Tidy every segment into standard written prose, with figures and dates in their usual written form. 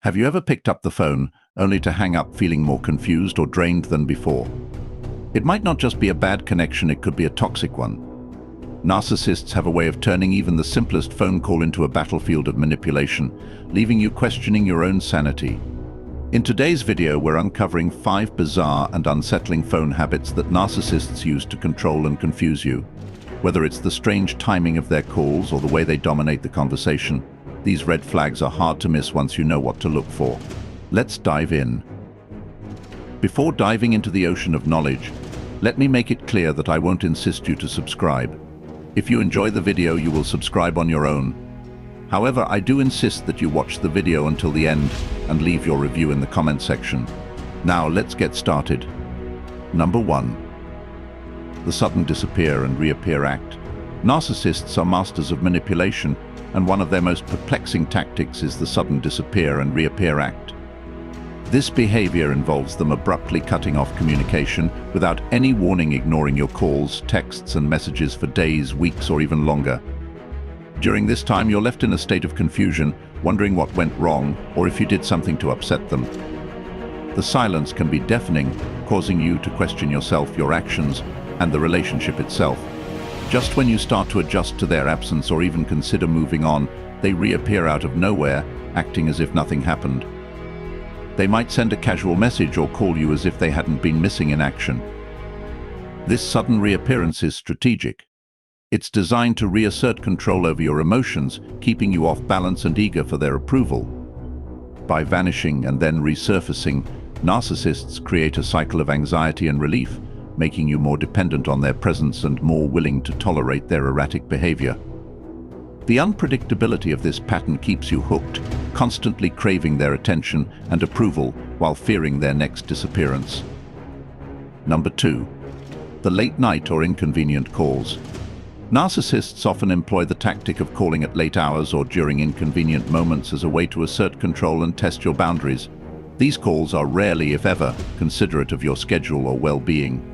Have you ever picked up the phone only to hang up feeling more confused or drained than before? It might not just be a bad connection, it could be a toxic one. Narcissists have a way of turning even the simplest phone call into a battlefield of manipulation, leaving you questioning your own sanity. In today's video, we're uncovering 5 bizarre and unsettling phone habits that narcissists use to control and confuse you. Whether it's the strange timing of their calls or the way they dominate the conversation, these red flags are hard to miss once you know what to look for. Let's dive in. Before diving into the ocean of knowledge, let me make it clear that I won't insist you to subscribe. If you enjoy the video, you will subscribe on your own. However, I do insist that you watch the video until the end and leave your review in the comment section. Now, let's get started. Number 1. The sudden disappear and reappear act. Narcissists are masters of manipulation, and one of their most perplexing tactics is the sudden disappear and reappear act. This behavior involves them abruptly cutting off communication without any warning, ignoring your calls, texts, and messages for days, weeks, or even longer. During this time, you're left in a state of confusion, wondering what went wrong or if you did something to upset them. The silence can be deafening, causing you to question yourself, your actions, and the relationship itself. Just when you start to adjust to their absence or even consider moving on, they reappear out of nowhere, acting as if nothing happened. They might send a casual message or call you as if they hadn't been missing in action. This sudden reappearance is strategic. It's designed to reassert control over your emotions, keeping you off balance and eager for their approval. By vanishing and then resurfacing, narcissists create a cycle of anxiety and relief, making you more dependent on their presence and more willing to tolerate their erratic behavior. The unpredictability of this pattern keeps you hooked, constantly craving their attention and approval while fearing their next disappearance. Number 2. The late night or inconvenient calls. Narcissists often employ the tactic of calling at late hours or during inconvenient moments as a way to assert control and test your boundaries. These calls are rarely, if ever, considerate of your schedule or well-being.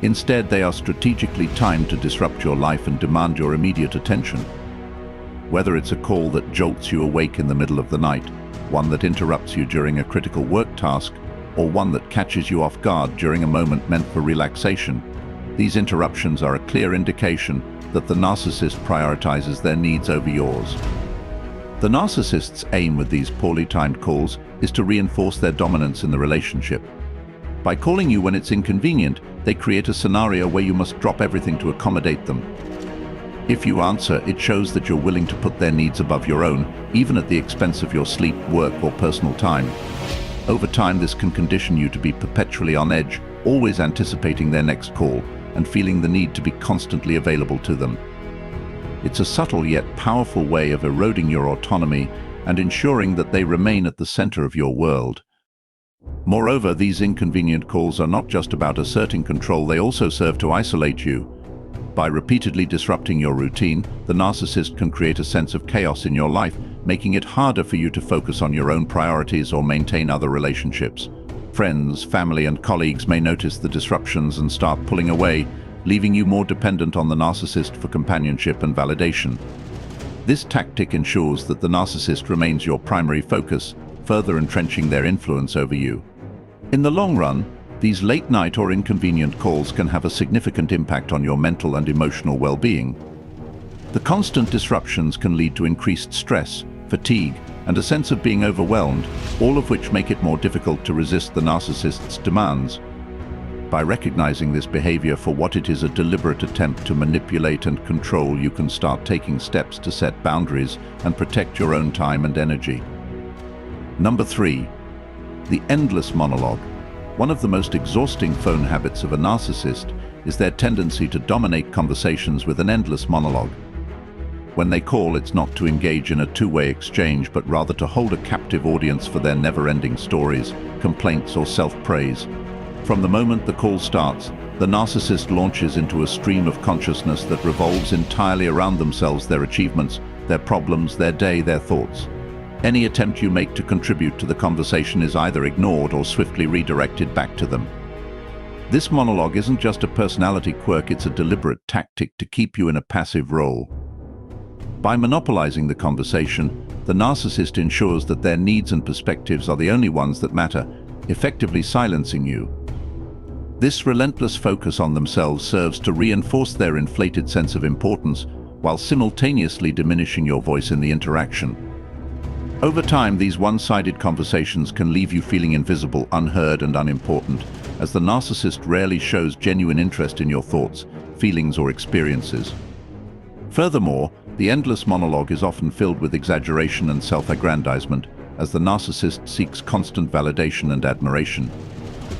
Instead, they are strategically timed to disrupt your life and demand your immediate attention. Whether it's a call that jolts you awake in the middle of the night, one that interrupts you during a critical work task, or one that catches you off guard during a moment meant for relaxation, these interruptions are a clear indication that the narcissist prioritizes their needs over yours. The narcissist's aim with these poorly timed calls is to reinforce their dominance in the relationship. By calling you when it's inconvenient, they create a scenario where you must drop everything to accommodate them. If you answer, it shows that you're willing to put their needs above your own, even at the expense of your sleep, work, or personal time. Over time, this can condition you to be perpetually on edge, always anticipating their next call and feeling the need to be constantly available to them. It's a subtle yet powerful way of eroding your autonomy and ensuring that they remain at the center of your world. Moreover, these inconvenient calls are not just about asserting control, they also serve to isolate you. By repeatedly disrupting your routine, the narcissist can create a sense of chaos in your life, making it harder for you to focus on your own priorities or maintain other relationships. Friends, family, and colleagues may notice the disruptions and start pulling away, leaving you more dependent on the narcissist for companionship and validation. This tactic ensures that the narcissist remains your primary focus, further entrenching their influence over you. In the long run, these late-night or inconvenient calls can have a significant impact on your mental and emotional well-being. The constant disruptions can lead to increased stress, fatigue, and a sense of being overwhelmed, all of which make it more difficult to resist the narcissist's demands. By recognizing this behavior for what it is, a deliberate attempt to manipulate and control, you can start taking steps to set boundaries and protect your own time and energy. Number 3. The endless monologue. One of the most exhausting phone habits of a narcissist is their tendency to dominate conversations with an endless monologue. When they call, it's not to engage in a two-way exchange, but rather to hold a captive audience for their never-ending stories, complaints, or self-praise. From the moment the call starts, the narcissist launches into a stream of consciousness that revolves entirely around themselves, their achievements, their problems, their day, their thoughts. Any attempt you make to contribute to the conversation is either ignored or swiftly redirected back to them. This monologue isn't just a personality quirk, it's a deliberate tactic to keep you in a passive role. By monopolizing the conversation, the narcissist ensures that their needs and perspectives are the only ones that matter, effectively silencing you. This relentless focus on themselves serves to reinforce their inflated sense of importance while simultaneously diminishing your voice in the interaction. Over time, these one-sided conversations can leave you feeling invisible, unheard, and unimportant, as the narcissist rarely shows genuine interest in your thoughts, feelings, or experiences. Furthermore, the endless monologue is often filled with exaggeration and self-aggrandizement, as the narcissist seeks constant validation and admiration.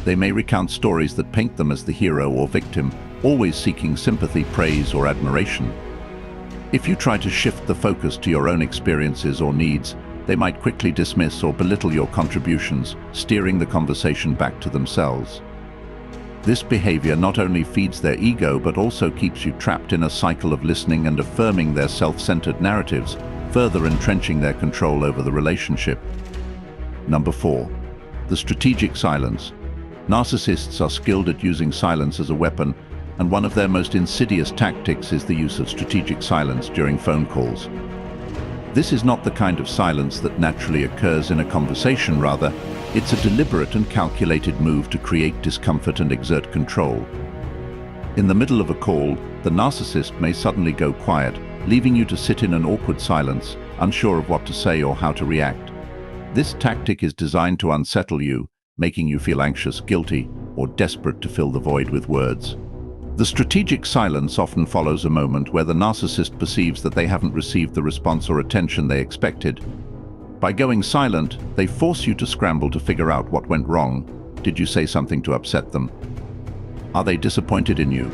They may recount stories that paint them as the hero or victim, always seeking sympathy, praise, or admiration. If you try to shift the focus to your own experiences or needs, they might quickly dismiss or belittle your contributions, steering the conversation back to themselves. This behavior not only feeds their ego but also keeps you trapped in a cycle of listening and affirming their self-centered narratives, further entrenching their control over the relationship. Number 4. The strategic silence. Narcissists are skilled at using silence as a weapon, and one of their most insidious tactics is the use of strategic silence during phone calls. This is not the kind of silence that naturally occurs in a conversation, rather, it's a deliberate and calculated move to create discomfort and exert control. In the middle of a call, the narcissist may suddenly go quiet, leaving you to sit in an awkward silence, unsure of what to say or how to react. This tactic is designed to unsettle you, making you feel anxious, guilty, or desperate to fill the void with words. The strategic silence often follows a moment where the narcissist perceives that they haven't received the response or attention they expected. By going silent, they force you to scramble to figure out what went wrong. Did you say something to upset them? Are they disappointed in you?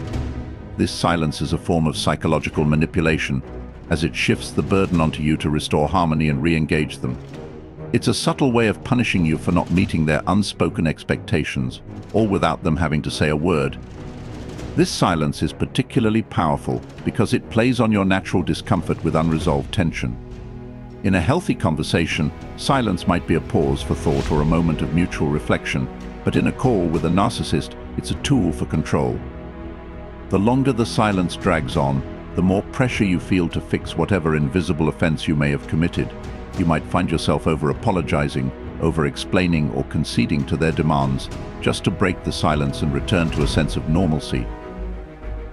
This silence is a form of psychological manipulation, as it shifts the burden onto you to restore harmony and re-engage them. It's a subtle way of punishing you for not meeting their unspoken expectations, all without them having to say a word. This silence is particularly powerful because it plays on your natural discomfort with unresolved tension. In a healthy conversation, silence might be a pause for thought or a moment of mutual reflection, but in a call with a narcissist, it's a tool for control. The longer the silence drags on, the more pressure you feel to fix whatever invisible offense you may have committed. You might find yourself over-apologizing, over-explaining, or conceding to their demands, just to break the silence and return to a sense of normalcy.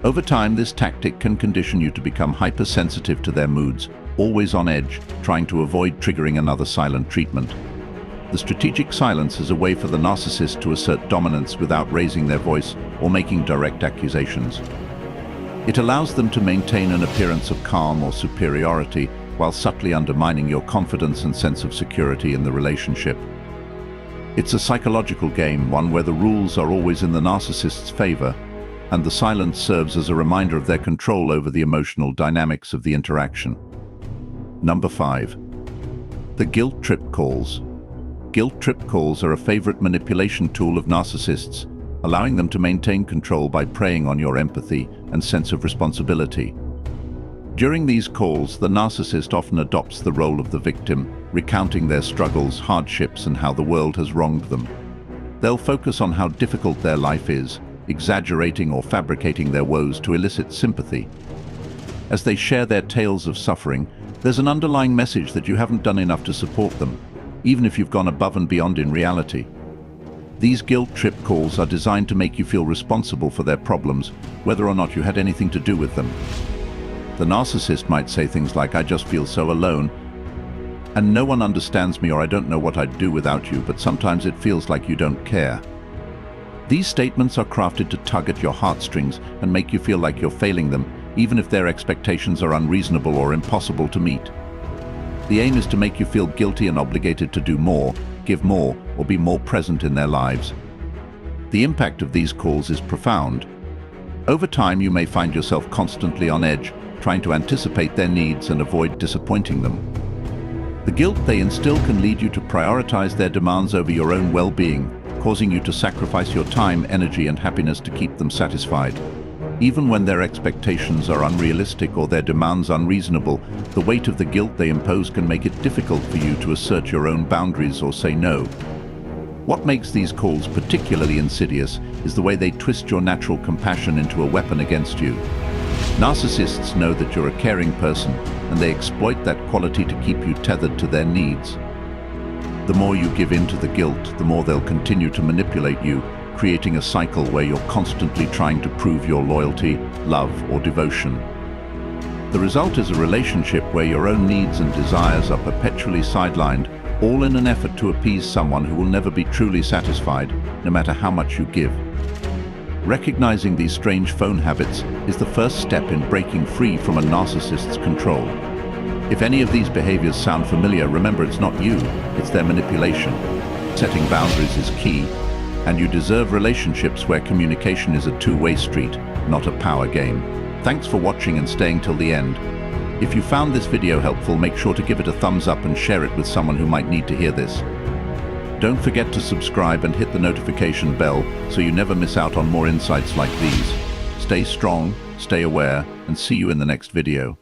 Over time, this tactic can condition you to become hypersensitive to their moods, always on edge, trying to avoid triggering another silent treatment. The strategic silence is a way for the narcissist to assert dominance without raising their voice or making direct accusations. It allows them to maintain an appearance of calm or superiority while subtly undermining your confidence and sense of security in the relationship. It's a psychological game, one where the rules are always in the narcissist's favor, and the silence serves as a reminder of their control over the emotional dynamics of the interaction. Number 5. The guilt trip calls. Guilt trip calls are a favorite manipulation tool of narcissists, allowing them to maintain control by preying on your empathy and sense of responsibility. During these calls, the narcissist often adopts the role of the victim, recounting their struggles, hardships, and how the world has wronged them. They'll focus on how difficult their life is, exaggerating or fabricating their woes to elicit sympathy. As they share their tales of suffering, there's an underlying message that you haven't done enough to support them, even if you've gone above and beyond in reality. These guilt trip calls are designed to make you feel responsible for their problems, whether or not you had anything to do with them. The narcissist might say things like, "I just feel so alone, and no one understands me, or I don't know what I'd do without you, but sometimes it feels like you don't care." These statements are crafted to tug at your heartstrings and make you feel like you're failing them, even if their expectations are unreasonable or impossible to meet. The aim is to make you feel guilty and obligated to do more, give more, or be more present in their lives. The impact of these calls is profound. Over time, you may find yourself constantly on edge, trying to anticipate their needs and avoid disappointing them. The guilt they instill can lead you to prioritize their demands over your own well-being, causing you to sacrifice your time, energy, and happiness to keep them satisfied. Even when their expectations are unrealistic or their demands unreasonable, the weight of the guilt they impose can make it difficult for you to assert your own boundaries or say no. What makes these calls particularly insidious is the way they twist your natural compassion into a weapon against you. Narcissists know that you're a caring person, and they exploit that quality to keep you tethered to their needs. The more you give in to the guilt, the more they'll continue to manipulate you, creating a cycle where you're constantly trying to prove your loyalty, love, or devotion. The result is a relationship where your own needs and desires are perpetually sidelined, all in an effort to appease someone who will never be truly satisfied, no matter how much you give. Recognizing these strange phone habits is the first step in breaking free from a narcissist's control. If any of these behaviors sound familiar, remember it's not you, it's their manipulation. Setting boundaries is key, and you deserve relationships where communication is a two-way street, not a power game. Thanks for watching and staying till the end. If you found this video helpful, make sure to give it a thumbs up and share it with someone who might need to hear this. Don't forget to subscribe and hit the notification bell so you never miss out on more insights like these. Stay strong, stay aware, and see you in the next video.